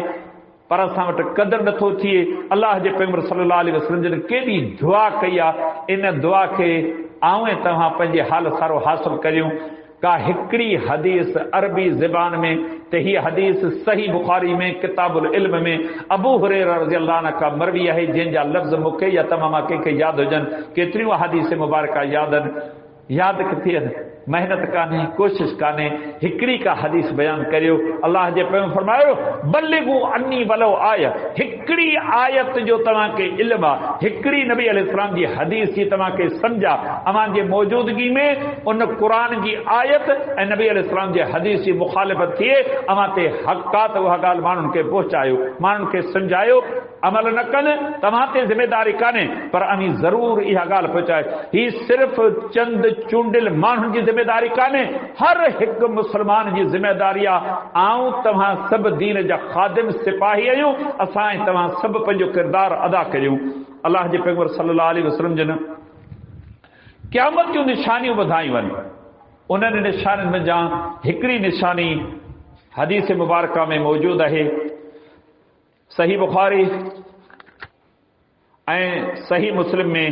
पर असां वटि क़दुरु नथो थिए। अल्लाह जे पैगंबर सल्लल्लाहु अलैहि वसल्लम जन केॾी दुआ कई आहे, इन दुआ खे आऊं ऐं तव्हां पंहिंजे हाल सारो हासिल करियूं। का हिकिड़ी हदीस अरबी ज़बान में त हीअ हदीस सही बुखारी में किताबुल इल्म में अबू हुरैरा रज़ियल्लाहु अन्हु का मरवी आहे, जंहिंजा लफ़्ज़ मूंखे या तमामु कंहिंखे यादि हुजनि। केतिरियूं हदीस मुबारका यादि आहिनि, यादि किथे आहिनि, मेहनत कान्हे, कोशिश कान्हे, हिकिड़ी का हदीस बयानु करियो। अल्लाह जे पैगंबर फरमायो बल्लिगू अन्नी वलो आया, हिकिड़ी आयत जो तव्हांखे इल्म आहे, हिकिड़ी नबी अलैहि सलाम जी हदीस जी तव्हांखे सम्झ आहे, अव्हां जे मौजूदगी में उन क़ुर जी आयत ऐं नबी अलैहि सलाम जे हदीस जी मुखालिफ़त थिए, अव्हां ते हक़ आहे त उहा ॻाल्हि माण्हुनि खे पहुचायो, माण्हुनि खे सम्झायो। अमल न कनि तव्हां ते ज़िमेदारी कान्हे, पर अमी ज़रूर इहा ॻाल्हि पहुचाए। ही सिर्फ़ चंद चूंडियल माण्हुनि जी ज़िमेदारी कान्हे, हर हिकु मुस्लमान जी ज़िमेदारी आहे। आऊं तव्हां सभु दीन जा ख़ादिम सिपाही आहियूं, असां ऐं तव्हां सभु पंहिंजो किरदारु अदा करियूं। अल्लाह जे पैगंबर सल्लल्लाहु अलैहि वसल्लम जन क़यामत जूं निशानियूं ॿुधायूं आहिनि। उन्हनि निशानियुनि में जा हिकिड़ी निशानी हदीस मुबारका में मौजूदु आहे। सही बुखारी ऐं सही मुस्लिम में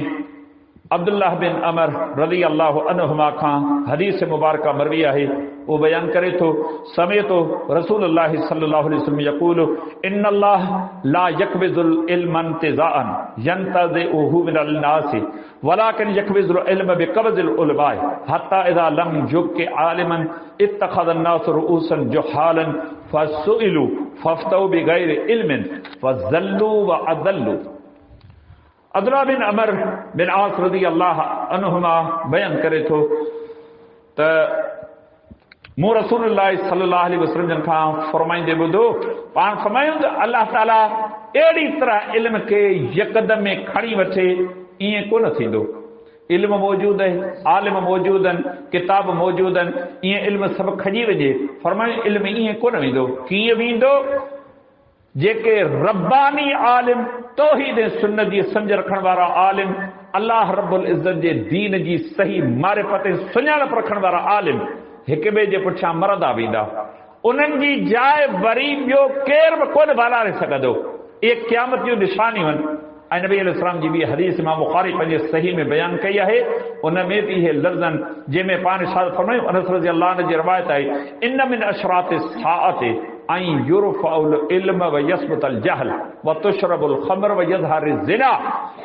अब्दुल्लाह बिन अमर रज़ी अल्लाह अन्हुमा खां हदीस मुबारका मरवी आहे। वो बयान करे तो समेतो रसूलुल्लाह सल्लल्लाहु अलैहि वसल्लम यक़ूल इन्नल्लाह ला यक़बिज़ुल इल्म इंतिज़ाअन यंतज़िउहु मिनल नास वलाकिन यक़बिज़ुल इल्म बिक़ब्ज़िल उलमा हत्ता इज़ा लम युबक़ि आलिमन इत्तख़ज़ अन्नास रुऊसन जुहालन फसुइलू फफ्तऊ बिग़ैरि इल्मिन फज़ल्लू व अदल्लू। अब्दुल्लाह बिन अमर बिन आस रज़ी अल्लाह अन्हुमा बयान करे थो त मूं रसूलुल्लाह सल्लल्लाहु अलैहि वसल्लम खां फरमाईंदे ॿुधो, पाण फरमायूं त अल्लाह ताला अहिड़ी तरह इल्म खे यकदम में खणी वठे, ईअं कोन थींदो। इल्म मौजूदु आहे, आलिम मौजूदु आहिनि, किताब मौजूदु आहिनि, ईअं इल्म सभु खॼी वञे। फरमायूं इल्म ईअं कोन वेंदो। कीअं वेंदो? जेके रब्बानी आलिम, तौहीद ऐं सुन्नत जी सम्झ रखण वारा आलिम, अल्लाह रब्बुल इज़्ज़त जे दीन जी सही मारिफत ऐं सुञाणप रखण वारा आलिम हिक ॿिए जे पुठियां मरंदा वेंदा, उन्हनि जी जाइ वरी ॿियो केर बि कोन बालारे सघंदो। इहे क़यामत जूं निशानियूं आहिनि। ऐं नबी अलैहिस्सलाम जी ॿी हदीस इमाम बुखारी पंहिंजे सही में बयानु कई आहे, उन में बि इहे लफ़्ज़ आहिनि जंहिंमें पाण इरशाद फरमायूं। अनस रज़ी अल्लाह अन्हु जी रिवायत आहे, इन मिन अशरात साअत ऐं युरफ़उल इल्म व यसबतल जहल व तुशरबुल ख़मर व यज़हर ज़िना।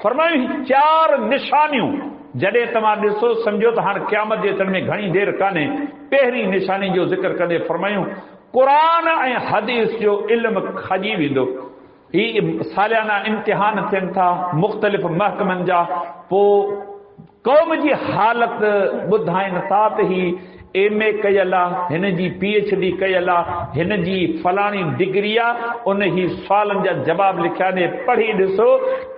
फरमायूं चार निशानियूं जॾहिं तव्हां ॾिसो सम्झो त हाणे क़यामत जे अचण में घणी देरि कान्हे। पहिरीं निशानी जो ज़िक्र कंदे फरमायूं क़ुरान ऐं हदीस जो इल्म खॼी वेंदो। ही सालियाना इम्तिहान थियनि था मुख़्तलिफ़ महकमनि जा, पोइ क़ौम जी हालत ॿुधाइनि था त ही MA कयल आहे, हिन जी PhD कयल आहे, हिन जी फलाणी डिग्री आहे, उन ही सुवालनि जा जवाब लिखिया आहिनि, पढ़ी ॾिसो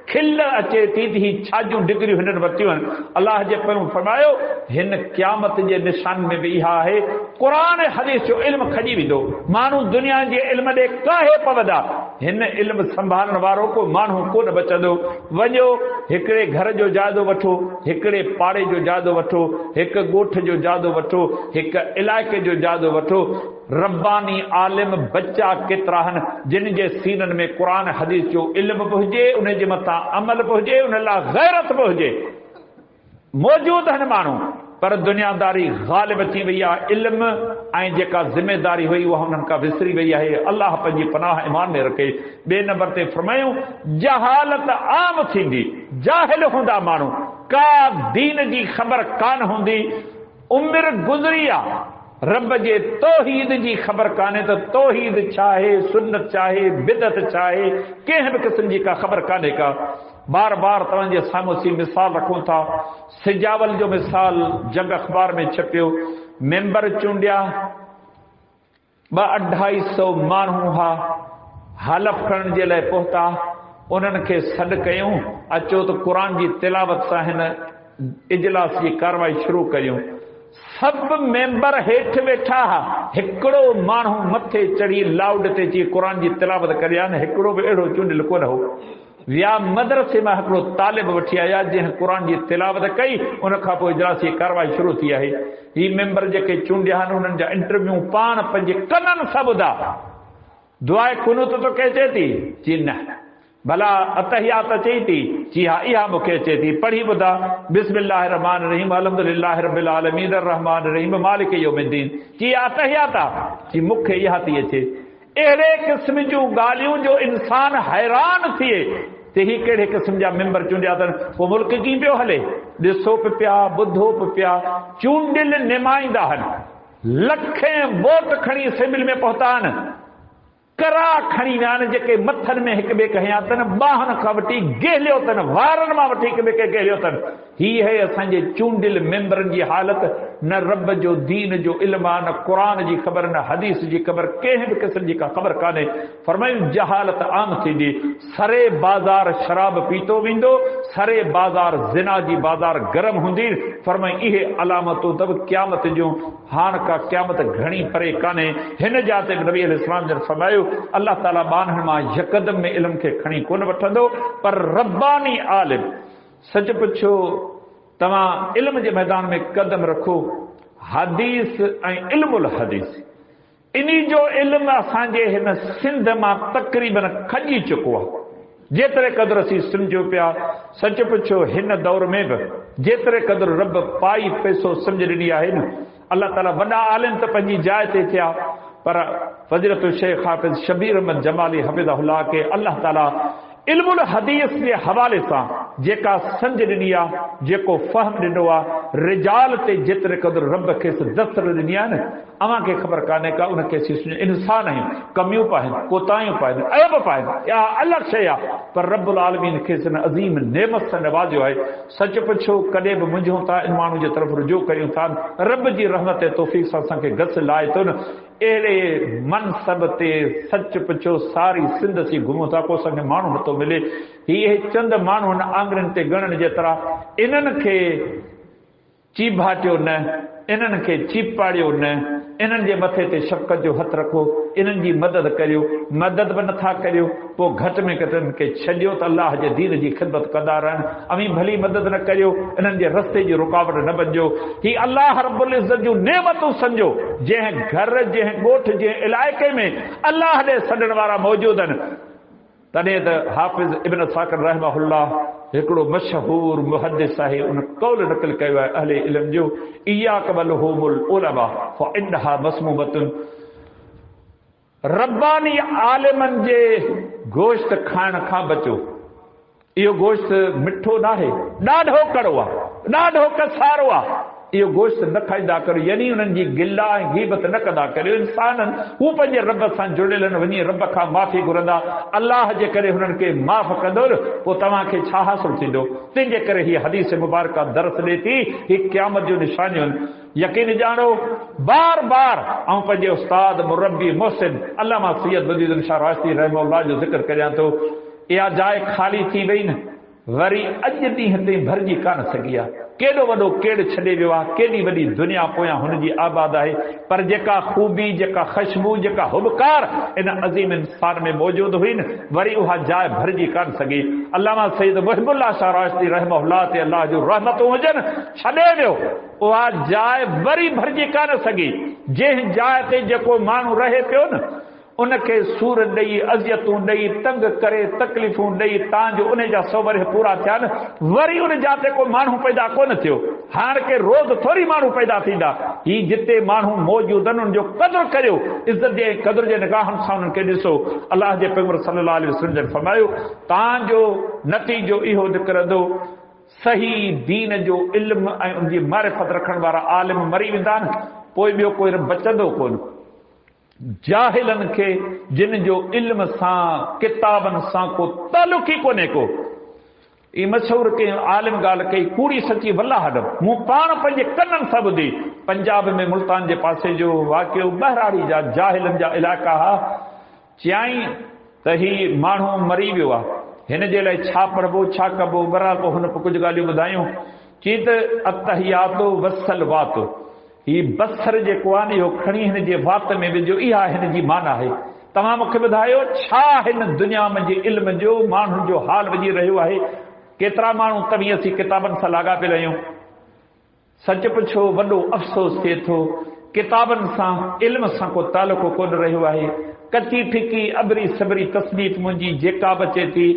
खिल अचे थी त ही छा जूं डिग्रियूं हिननि वरितियूं आहिनि। अलाह जे पैगंबर फरमायो हिन क़यामत जे निशान में बि इहा आहे, क़ुरान ऐं हदीस जो इल्म खॼी वेंदो। माण्हू दुनिया जे इल्म ॾे काहे पवंदा, हिन इल्म संभालण वारो को माण्हू कोन बचंदो। वञो हिकिड़े घर जो जाइज़ो वठो, हिकिड़े पाड़े जो जाइज़ो वठो, हिकु ॻोठ जो जाइज़ो वठो, हिकु इलाइक़े जो जाइज़ो वठो। रब्बानी आलिम बच्चा केतिरा आहिनि जिन जे सीननि में क़ुरान हदीस जो इल्म बि हुजे, उन जे मथां अमल बि हुजे, उन लाइ गैरत बि हुजे। मौजूदु आहिनि माण्हू, पर दुनियादारी ग़ालिब थी वई आहे। इल्म ऐं जेका ज़िमेदारी हुई उहा हुननि खां विसरी वई आहे। अल्लाह पंहिंजी पनाह ईमान में रखे। ॿिए नंबर ते फरमायूं जहालत आम थींदी, जाहिल हूंदा माण्हू, का दीन जी ख़बर कान हूंदी, उमिरि गुज़री आहे, रब जे तौहीद जी ख़बर कान्हे त तौहीद चाहे सुन्नत चाहे बिदत चाहे कंहिं बि क़िस्म जी का ख़बर कान्हे का। बार बार तव्हांजे साम्हूं सी मिसाल रखूं था। सिजावल जो मिसाल जंग अख़बार में छपियो। मेंबर चूंडिया 200-250 माण्हू हुआ, हलफ़ खणण जे लाइ पहुता। उन्हनि खे सॾु कयूं, अचो त क़ुर जी तिलावत सां हिन इजलास जी कार्रवाई शुरू करियूं। सभु मेंबर हेठि वेठा हुआ, हिकिड़ो माण्हू मथे चढ़ी लाउड ते अची क़ुर जी तिलावत करे आया। हिकिड़ो बि अहिड़ो चूंडियल कोन हो। विया मदरसे मां हिकिड़ो तालिब वठी आया जंहिं क़ुर जी तिलावत कई। उन खां पोइ इजलास जी कार्रवाई शुरू थी आहे। ही मेंबर जेके चूंडिया आहिनि उन्हनि जा इंटरव्यू पाण पंहिंजे कननि सां ॿुधा। दुआए कुनूत तो के अचे थी? जी न। भला अतहियात अचे थी? जी हा, इहा मूंखे अचे थी। पढ़ी ॿुधा। बिस्मिल्लाहिर रहमानिर रहीम अल्हम्दुलिल्लाहि रब्बिल आलमीन अर्रहमानिर रहीम मालिक यौमिद्दीन। जी अतहियात आहे? जी मूंखे इहा थी अचे। अहिड़े क़िस्म जूं ॻाल्हियूं जो इंसान हैरान थिए ते ही कहिड़े क़िस्म जा मेंबर चूंडिया अथनि। पोइ मुल्क कीअं पियो हले? ॾिसो पिया, ॿुधो पिया। चूंडियल निमाईंदा आहिनि, लखें वोट खणी असेंबली में पहुता आहिनि। करा खणी विया आहिनि जेके मथनि में हिक ॿिए खे हयां अथनि, ॿाहनि खां वठी गेलियो अथनि, वारनि मां वठी हिक ॿिए खे गेलियो अथनि। हीअ आहे असांजे चूंडियल मेंबरनि जी हालत। न रब जो दीन जो इल्म आहे, न क़ुर जी ख़बर, न हदीस जी ख़बर, कंहिं बि क़िस्म जी का ख़बर कान्हे। फरमायूं जहालत आम थींदी। सरे बाज़ार शराब पीतो वेंदो, सरे बाज़ार ज़िना जी बाज़ार गरम हूंदी। फरमायूं इहे अलामतूं अथव क़यामत जूं। हाणे का क़यामत घणी परे कान्हे। हिन जा ते नबी अलैहिस्सलाम जन फरमायो अल्लाह ताला ॿानहनि मां यकदम में इल्म खे खणी कोन वठंदो, पर रब्बानी आलिम। सच पुछो, तव्हां इल्म जे मैदान में कदम रखो। हदीस ऐं इल्मुल हदीस, इन्ही जो इल्म असांजे हिन सिंध मां तक़रीबन खॼी चुको आहे। जेतिरे क़दुरु असीं सम्झो पिया, सच पुछो हिन दौर में बि जेतिरे क़दुरु रब पाई पैसो सम्झ ॾिनी आहे न, अल्लाह ताला वॾा आलिम त पंहिंजी जाइ ते थिया, पर फज़ीलत शेख हाफ़िज़ शबीर अहमद जमाली हफ़िज़हुल्लाह के अल्लाह ताला इल्मुल हदीस जे हवाले सां जेका सम्झ ॾिनी आहे, जेको फ़हम ॾिनो आहे, रिजाल ते जेतिरे क़दुरु रब खेसि दस्तूर ॾिनी आहे न, अव्हां खे ख़बर कान्हे का उन खे इंसान आहियूं, कमियूं पाइनि, कोताहियूं पाइनि, ऐब पाइनि, इहा अलॻि शइ आहे, पर रब्बुल आलमीन खेसि हिन अज़ीम नेमत सां नवाज़ियो आहे। सच पुछो, कॾहिं बि मुंझूं था, इन माण्हू जे तरफ़ रुजू कयूं था, रब जी रहमत ऐं तौफ़ीक़ सां असांखे घस लाहे थो न। अहिड़े मनसब ते सच पुछो सारी सिंध सी घुमूं था, को असांखे माण्हू नथो मिले। हीअ चंद माण्हू आहिनि आंगरनि ते ॻणण जे तरह। इन्हनि खे चीभाटियो न, इन्हनि खे चीपाड़ियो न, इन्हनि जे मथे ते शफ़क़त जो हथु रखो, इन्हनि जी मदद करियो। मदद बि नथा करियो, पोइ घटि में घटि इन्हनि खे छॾियो त अलाह जे दीन जी ख़िदमत कंदा रहनि। अमीं भली मदद न करियो, इन्हनि जे रस्ते जी रुकावट न बणिजो। ही अलाह रब्बुल इज़्ज़त जूं नेमतूं सम्झो। जंहिं घर, जंहिं ॻोठ, जंहिं इलाइक़े में अलाह ॾे सॾण वारा मौजूद आहिनि, तॾहिं त हाफ़िज़ इब्न साकिर रहमहुल्लाह हिकिड़ो मशहूर मुहद्दिस आहे, उन कौल नक़ल कयो आहे अहले इल्म जो, इय्याक वलुहुमुल उलमा फ़इन्नहा मस्मूमतुन। रब्बानी आलिमनि जे गोश्त खाइण खां बचो। इहो गोश्त मिठो नाहे, ॾाढो कड़ो आहे, ॾाढो कसारो आहे। इहो गोश्त न खाईंदा करियो, यानी उन्हनि जी गिला ऐं गीबत न कंदा करियो। इंसान हू पंहिंजे रब सां जुड़ियल आहिनि, वञी रब खां माफ़ी घुरंदा, अलाह जे करे हुननि खे माफ़ कंदो, पोइ तव्हांखे छा हासिल थींदो? तंहिंजे करे हीअ हदीस मुबारका दर्स ॾिए थी, हीअ क़यामत जूं निशानियूं आहिनि। यकीन ॼाणो, बार बार ऐं पंहिंजे उस्ताद मुरब्बी मोहसिन अल्लामा सैयद बदरुद्दीन शाह राशिदी रहमहुल्लाह जो ज़िक्र करियां थो। इहा जाइ ख़ाली थी वई न, वरी अॼु ॾींहं ताईं भरिजी कान सघी आहे। केॾो वॾो केड़ छॾे वियो आहे, केॾी वॾी दुनिया पोयां हुनजी आबाद आहे, पर जेका ख़ूबी, जेका ख़ुशबू, जेका हुबकार इन अज़ीम इंसान में मौजूद हुई न, वरी उहा जाइ भरिजी कान सघी। अल्लामा सैयद मुहिबुल्लाह शाह राशिदी रहमहुल्लाह ते अल्लाह जो रहमतूं हुजनि, छॾे वियो, उहा जाइ वरी भरिजी कान सघी। जंहिं जाइ ते जेको माण्हू रहे पियो न, उनखे सूर ॾेई, अज़ियतूं ॾेई, तंग करे, तकलीफ़ूं ॾेई, तव्हांजो उन जा 100 वरह पूरा थिया न, वरी उन जा ते को माण्हू पैदा कोन थियो। हाणे के रोज़ थोरी माण्हू पैदा थींदा। ही जिते माण्हू मौजूद आहिनि उनजो क़दुरु करियो, इज़त जे क़दुर जे निगाहनि सां उन्हनि खे ॾिसो। अलाह जे पैगंबर सल्लल्लाहु अलैहि वसल्लम फरमायो, तव्हांजो नतीजो इहो निकिरंदो, सही दीन जो इल्म ऐं उनजी मारिफत रखण वारा आलिम मरी वेंदा न, पोइ ॿियो कोई बचंदो कोन। जाहिलनि खे जिन जो इल्म सां किताबनि सां को तालुक ई कोन्हे को, ई मशहूर कई आलिम ॻाल्हि कई, कूड़ी सची वल्लाह हॾ मूं पाण पंहिंजे कननि सां ॿुधी। पंजाब में मुल्तान जे पासे जो वाक़ियो ॿहिराड़ी जा जाहिलनि जा इलाइक़ा हुआ। चयाई त ही माण्हू मरी वियो आहे, हिन जे लाइ छा पढ़बो छा कबो। बहरहाल पोइ हुन कुझु ॻाल्हियूं ॿुधायूं। चई त अतहियातो वसल वात, ही बसर जेको आहे न इहो खणी हिन जे वात में विझो, इहा हिन जी माना आहे। तव्हां मूंखे ॿुधायो छा हिन दुनिया में जे इल्म जो माण्हुनि जो हाल विझी रहियो आहे। केतिरा माण्हू तव्हीं असीं किताबनि सां लाॻापियल आहियूं। सच पुछो वॾो अफ़सोस थिए थो, किताबनि सां इल्म सां को तालुक कोन रहियो आहे। कची फिकी अबरी सबरी तसनीफ़ मुंहिंजी जेका बि अचे थी,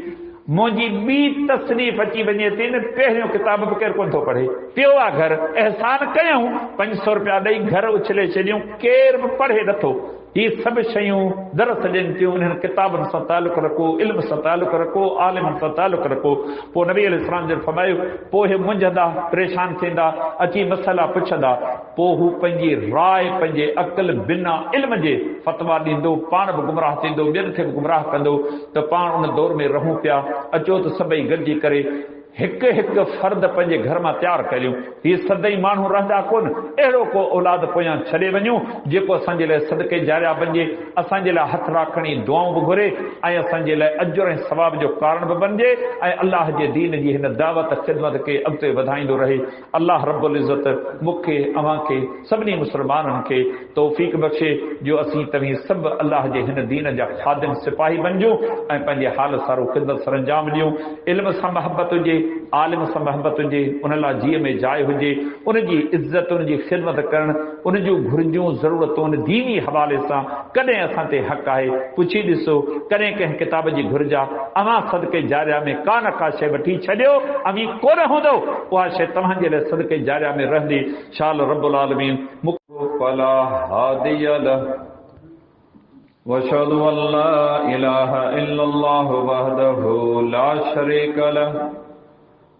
मुंहिंजी ॿी तसनीफ़ अची वञे थी न, पहिरियों किताब बि केरु कोन थो पढ़े। पियो आहे घर, अहसान कयूं, 500 रुपया ॾेई घर उछले छॾियूं, केरु बि पढ़े नथो। ही सभु शयूं दरस ॾियनि थियूं। इन्हनि किताबनि सां तालुक रखो, इल्म सां तालुक रखो, आलिमनि सां तालुक रखो। पोइ नबी अलैहिस्सलाम जन फरमायो, पोइ हे मुंझंदा परेशान थींदा, अची मसइला पुछंदा, पोइ हू पंहिंजी राय पंहिंजे अक़ल बिना इल्म जे फतवा ॾींदो, पाण बि गुमराह थींदो, ॿियनि खे बि गुमराह कंदो। त पाण उन दौर में रहूं पिया। अचो त सभई गॾिजी करे हिकु हिकु फर्द पंहिंजे घर मां तयारु करियूं। हीअ सदाई माण्हू रहंदा कोन, अहिड़ो को औलाद पोयां छॾे वञूं जेको असांजे लाइ सदके जारिया बणिजे, असांजे लाइ हथ राखणी दुआऊं बि घुरे ऐं असांजे लाइ अजुर ऐं सवाब जो कारण बि बणिजे ऐं अलाह जे दीन जी हिन दावत ख़िदमत खे अॻिते वधाईंदो रहे। अलाह रब्बुल इज़्ज़त मूंखे अव्हां खे सभिनी मुस्लमाननि खे तौफ़ीक़ बख़्शे जो असीं तव्हीं सभु अलाह जे हिन दीन जा ख़ादिम सिपाही बणिजूं ऐं पंहिंजे हाल सारो ख़िदमत सरंजाम ॾियूं। इल्म सां मोहबत हुजे, आलिम सां मोहबत हुजे, उन लाइ जीअ में जाइ हुजे, उनजी इज़त उनजी ख़िदमत करणु, उन जूं घुरिजूं ज़रूरतूं उन दीनी हवाले सां कॾहिं असां ते हक़ आहे। पुछी ॾिसो, कॾहिं कंहिं किताब जी घुरिज आहे, अव्हां सदके जारिया में का न का शइ वठी छॾियो, अवी कोन हूंदो, उहा शइ तव्हांजे लाइ सदके जारिया में रहंदी। शाल रब्बुल आलमीन फला हादिय लह वअशहदु अल्ला इलाहा इल्लल्लाहु वहदहु ला शरीका लह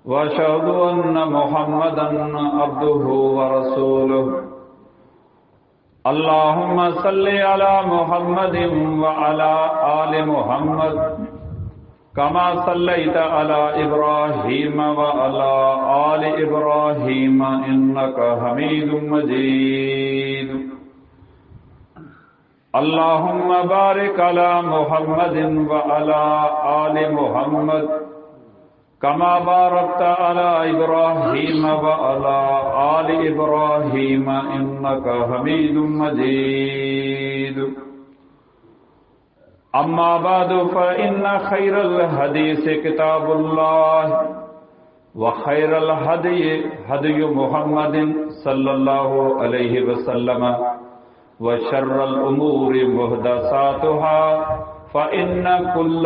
वअशहदु अन्न मुहम्मदन अब्दुहु व रसूलुहु। अल्लाहुम्मा सल्लि अला मुहम्मदिन व अला आलि मुहम्मद कमा सल्लैत अला इब्राहीम व अला आलि इब्राहीम इन्नका हमीदुम मजीद। अल्लाहुम्मा बारिक अला मुहम्मदिन व अला आलि मुहम्मद कमा बारकत अला इब्राहीम व अला आलि इब्राहीम इन्नका हमीदुम मजीद। अम्मा बादु फइन्न खैरल हदीस किताबुल्लाह व खैरल हदी हदी मुहम्मदिन सल्लल्लाहु अलैहि वसल्लम व शर्रल उमूरि मुहदसातुहा फइन्न कुल्ल